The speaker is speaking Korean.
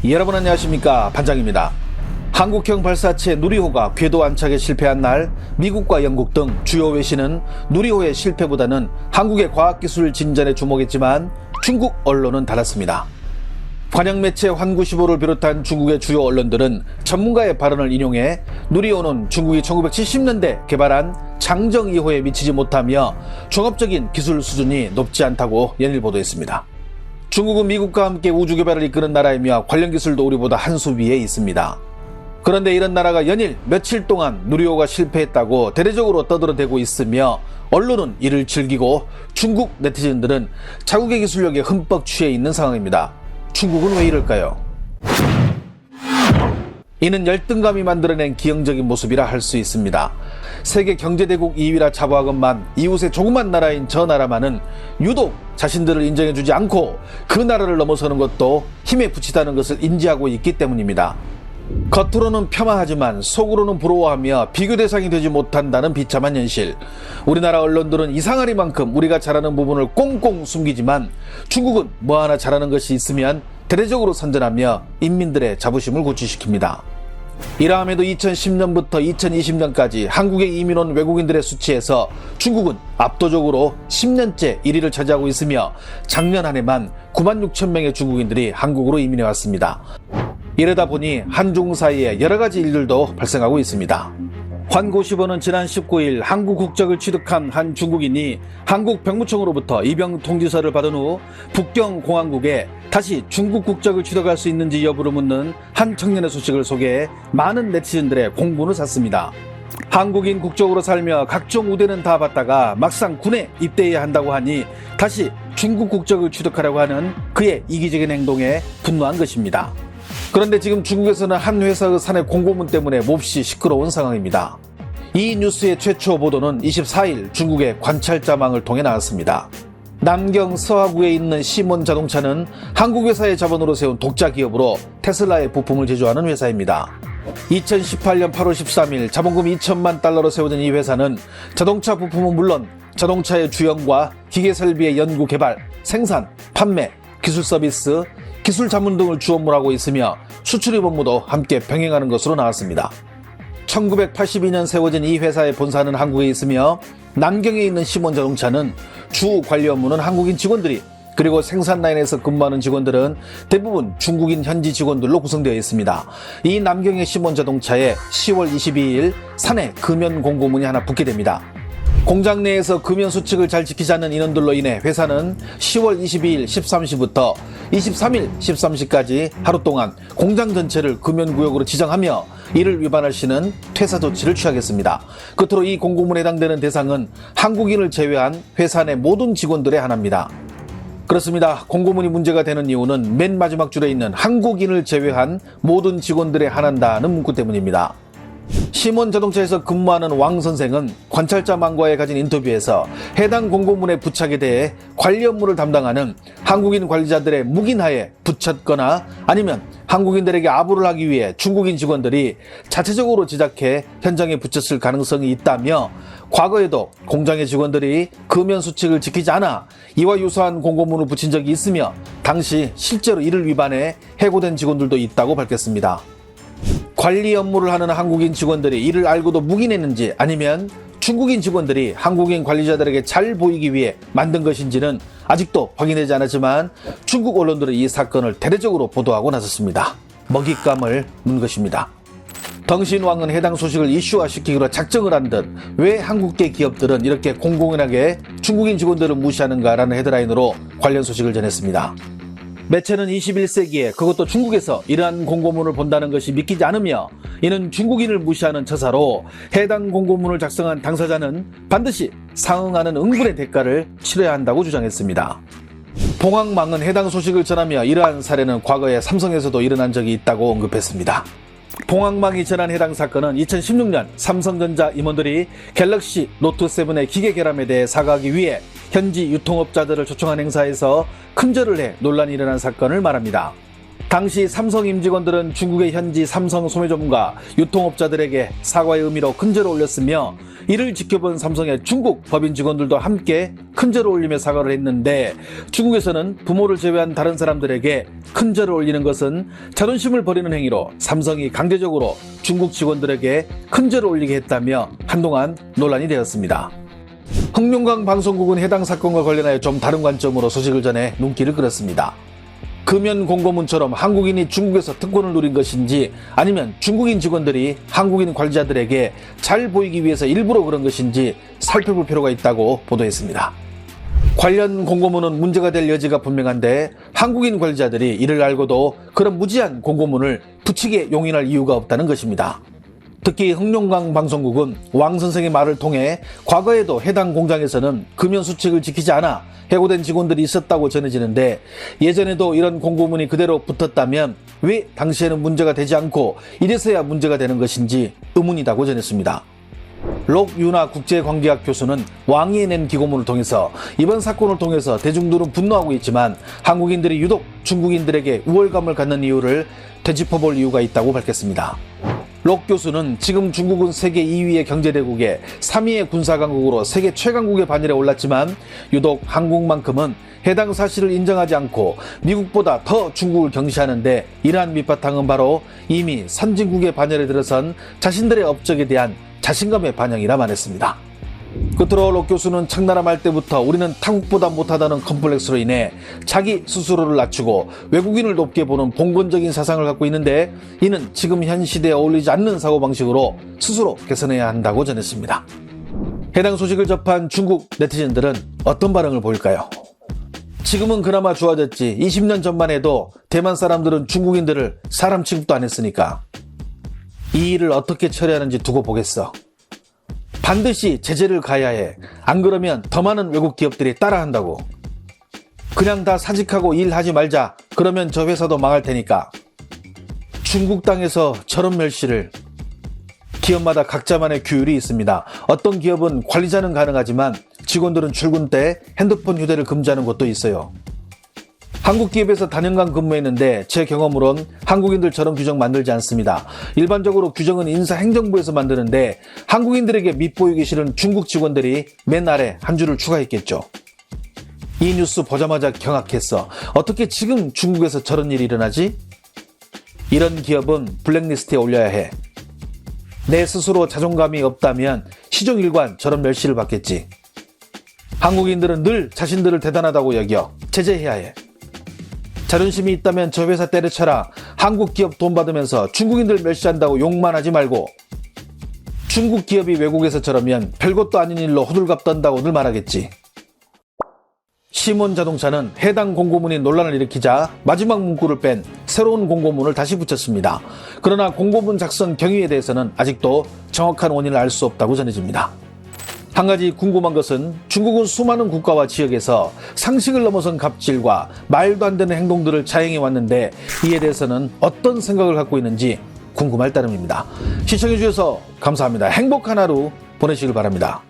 여러분 안녕하십니까, 반장입니다. 한국형 발사체 누리호가 궤도 안착에 실패한 날 미국과 영국 등 주요 외신은 누리호의 실패보다는 한국의 과학기술 진전에 주목했지만 중국 언론은 달랐습니다. 관영 매체 환구시보를 비롯한 중국의 주요 언론들은 전문가의 발언을 인용해 누리호는 중국이 1970년대 개발한 장정 2호에 미치지 못하며 종합적인 기술 수준이 높지 않다고 연일 보도했습니다. 중국은 미국과 함께 우주 개발을 이끄는 나라이며 관련 기술도 우리보다 한 수 위에 있습니다. 그런데 이런 나라가 연일 며칠 동안 누리호가 실패했다고 대대적으로 떠들어대고 있으며 언론은 이를 즐기고 중국 네티즌들은 자국의 기술력에 흠뻑 취해 있는 상황입니다. 중국은 왜 이럴까요? 이는 열등감이 만들어낸 기형적인 모습이라 할 수 있습니다. 세계 경제대국 2위라 자부하건만 이웃의 조그만 나라인 저 나라만은 유독 자신들을 인정해주지 않고 그 나라를 넘어서는 것도 힘에 부치다는 것을 인지하고 있기 때문입니다. 겉으로는 폄하하지만 속으로는 부러워하며 비교 대상이 되지 못한다는 비참한 현실. 우리나라 언론들은 이상하리만큼 우리가 잘하는 부분을 꽁꽁 숨기지만 중국은 뭐 하나 잘하는 것이 있으면 대대적으로 선전하며 인민들의 자부심을 고취시킵니다. 이러함에도 2010년부터 2020년까지 한국에 이민 온 외국인들의 수치에서 중국은 압도적으로 10년째 1위를 차지하고 있으며 작년 한 해만 9만 6천 명의 중국인들이 한국으로 이민해 왔습니다. 이러다 보니 한중 사이에 여러 가지 일들도 발생하고 있습니다. 환고시보는 지난 19일 한국 국적을 취득한 한 중국인이 한국 병무청으로부터 입영 통지서를 받은 후 북경 공항국에 다시 중국 국적을 취득할 수 있는지 여부를 묻는 한 청년의 소식을 소개해 많은 네티즌들의 공분을 샀습니다. 한국인 국적으로 살며 각종 우대는 다 받다가 막상 군에 입대해야 한다고 하니 다시 중국 국적을 취득하려고 하는 그의 이기적인 행동에 분노한 것입니다. 그런데 지금 중국에서는 한 회사의 사내 공고문 때문에 몹시 시끄러운 상황입니다. 이 뉴스의 최초 보도는 24일 중국의 관찰자망을 통해 나왔습니다. 남경 서하구에 있는 시몬 자동차는 한국 회사의 자본으로 세운 독자 기업으로 테슬라의 부품을 제조하는 회사입니다. 2018년 8월 13일 자본금 2천만 달러로 세워진 이 회사는 자동차 부품은 물론 자동차의 주연과 기계 설비의 연구 개발, 생산, 판매, 기술 서비스, 기술 자문 등을 주 업무로 하고 있으며 수출입 업무도 함께 병행하는 것으로 나왔습니다. 1982년 세워진 이 회사의 본사는 한국에 있으며 남경에 있는 시몬 자동차는 주 관리 업무는 한국인 직원들이, 그리고 생산 라인에서 근무하는 직원들은 대부분 중국인 현지 직원들로 구성되어 있습니다. 이 남경의 시몬 자동차에 10월 22일 사내 금연 공고문이 하나 붙게 됩니다. 공장 내에서 금연 수칙을 잘 지키지 않는 인원들로 인해 회사는 10월 22일 13시부터 23일 13시까지 하루 동안 공장 전체를 금연구역으로 지정하며 이를 위반할 시는 퇴사 조치를 취하겠습니다. 끝으로 이 공고문에 해당되는 대상은 한국인을 제외한 회사 내 모든 직원들에 한합니다. 그렇습니다. 공고문이 문제가 되는 이유는 맨 마지막 줄에 있는 한국인을 제외한 모든 직원들에 한한다는 문구 때문입니다. 시몬 자동차에서 근무하는 왕 선생은 관찰자망과에 가진 인터뷰에서 해당 공고문의 부착에 대해 관리 업무를 담당하는 한국인 관리자들의 묵인하에 붙였거나 아니면 한국인들에게 아부를 하기 위해 중국인 직원들이 자체적으로 제작해 현장에 붙였을 가능성이 있다며 과거에도 공장의 직원들이 금연 수칙을 지키지 않아 이와 유사한 공고문을 붙인 적이 있으며 당시 실제로 이를 위반해 해고된 직원들도 있다고 밝혔습니다. 관리 업무를 하는 한국인 직원들이 이를 알고도 묵인했는지 아니면 중국인 직원들이 한국인 관리자들에게 잘 보이기 위해 만든 것인지는 아직도 확인되지 않았지만 중국 언론들은 이 사건을 대대적으로 보도하고 나섰습니다. 먹잇감을 문 것입니다. 덩신왕은 해당 소식을 이슈화시키기로 작정을 한 듯 왜 한국계 기업들은 이렇게 공공연하게 중국인 직원들을 무시하는가라는 헤드라인으로 관련 소식을 전했습니다. 매체는 21세기에 그것도 중국에서 이러한 공고문을 본다는 것이 믿기지 않으며 이는 중국인을 무시하는 처사로 해당 공고문을 작성한 당사자는 반드시 상응하는 응분의 대가를 치러야 한다고 주장했습니다. 봉황망은 해당 소식을 전하며 이러한 사례는 과거에 삼성에서도 일어난 적이 있다고 언급했습니다. 봉황망이 전한 해당 사건은 2016년 삼성전자 임원들이 갤럭시 노트7의 기계 결함에 대해 사과하기 위해 현지 유통업자들을 초청한 행사에서 큰절을 해 논란이 일어난 사건을 말합니다. 당시 삼성 임직원들은 중국의 현지 삼성 소매 전문가 유통업자들에게 사과의 의미로 큰절을 올렸으며 이를 지켜본 삼성의 중국 법인 직원들도 함께 큰절을 올리며 사과를 했는데 중국에서는 부모를 제외한 다른 사람들에게 큰절을 올리는 것은 자존심을 버리는 행위로 삼성이 강제적으로 중국 직원들에게 큰절을 올리게 했다며 한동안 논란이 되었습니다. 흑룡강 방송국은 해당 사건과 관련하여 좀 다른 관점으로 소식을 전해 눈길을 끌었습니다. 금연 공고문처럼 한국인이 중국에서 특권을 누린 것인지 아니면 중국인 직원들이 한국인 관리자들에게 잘 보이기 위해서 일부러 그런 것인지 살펴볼 필요가 있다고 보도했습니다. 관련 공고문은 문제가 될 여지가 분명한데 한국인 관리자들이 이를 알고도 그런 무지한 공고문을 붙이게 용인할 이유가 없다는 것입니다. 특히 흑룡강 방송국은 왕 선생의 말을 통해 과거에도 해당 공장에서는 금연 수칙을 지키지 않아 해고된 직원들이 있었다고 전해지는데 예전에도 이런 공고문이 그대로 붙었다면 왜 당시에는 문제가 되지 않고 이래서야 문제가 되는 것인지 의문이다고 전했습니다. 록유나 국제관계학 교수는 왕이 낸 기고문을 통해서 이번 사건을 통해서 대중들은 분노하고 있지만 한국인들이 유독 중국인들에게 우월감을 갖는 이유를 되짚어볼 이유가 있다고 밝혔습니다. 록 교수는 지금 중국은 세계 2위의 경제대국에 3위의 군사강국으로 세계 최강국의 반열에 올랐지만 유독 한국만큼은 해당 사실을 인정하지 않고 미국보다 더 중국을 경시하는데 이러한 밑바탕은 바로 이미 선진국의 반열에 들어선 자신들의 업적에 대한 자신감의 반영이라 말했습니다. 끝으로 록 교수는 청나라 말 때부터 우리는 타국보다 못하다는 컴플렉스로 인해 자기 스스로를 낮추고 외국인을 높게 보는 봉건적인 사상을 갖고 있는데 이는 지금 현 시대에 어울리지 않는 사고방식으로 스스로 개선해야 한다고 전했습니다. 해당 소식을 접한 중국 네티즌들은 어떤 반응을 보일까요? 지금은 그나마 좋아졌지 20년 전만 해도 대만 사람들은 중국인들을 사람 취급도 안 했으니까 이 일을 어떻게 처리하는지 두고 보겠어. 반드시 제재를 가야 해. 안 그러면 더 많은 외국 기업들이 따라한다고. 그냥 다 사직하고 일하지 말자. 그러면 저 회사도 망할 테니까. 중국 땅에서 저런 멸시를. 기업마다 각자만의 규율이 있습니다. 어떤 기업은 관리자는 가능하지만 직원들은 출근 때 핸드폰 휴대를 금지하는 곳도 있어요. 한국 기업에서 단연간 근무했는데 제 경험으론 한국인들처럼 규정 만들지 않습니다. 일반적으로 규정은 인사행정부에서 만드는데 한국인들에게 밉보이기 싫은 중국 직원들이 맨 아래 한 줄을 추가했겠죠. 이 뉴스 보자마자 경악했어. 어떻게 지금 중국에서 저런 일이 일어나지? 이런 기업은 블랙리스트에 올려야 해. 내 스스로 자존감이 없다면 시종일관 저런 멸시를 받겠지. 한국인들은 늘 자신들을 대단하다고 여겨. 제재해야 해. 자존심이 있다면 저 회사 때려쳐라. 한국 기업 돈 받으면서 중국인들 멸시한다고 욕만 하지 말고. 중국 기업이 외국에서 저러면 별것도 아닌 일로 호들갑 떤다고 늘 말하겠지. 시몬 자동차는 해당 공고문이 논란을 일으키자 마지막 문구를 뺀 새로운 공고문을 다시 붙였습니다. 그러나 공고문 작성 경위에 대해서는 아직도 정확한 원인을 알 수 없다고 전해집니다. 한 가지 궁금한 것은 중국은 수많은 국가와 지역에서 상식을 넘어선 갑질과 말도 안 되는 행동들을 자행해 왔는데 이에 대해서는 어떤 생각을 갖고 있는지 궁금할 따름입니다. 시청해 주셔서 감사합니다. 행복한 하루 보내시길 바랍니다.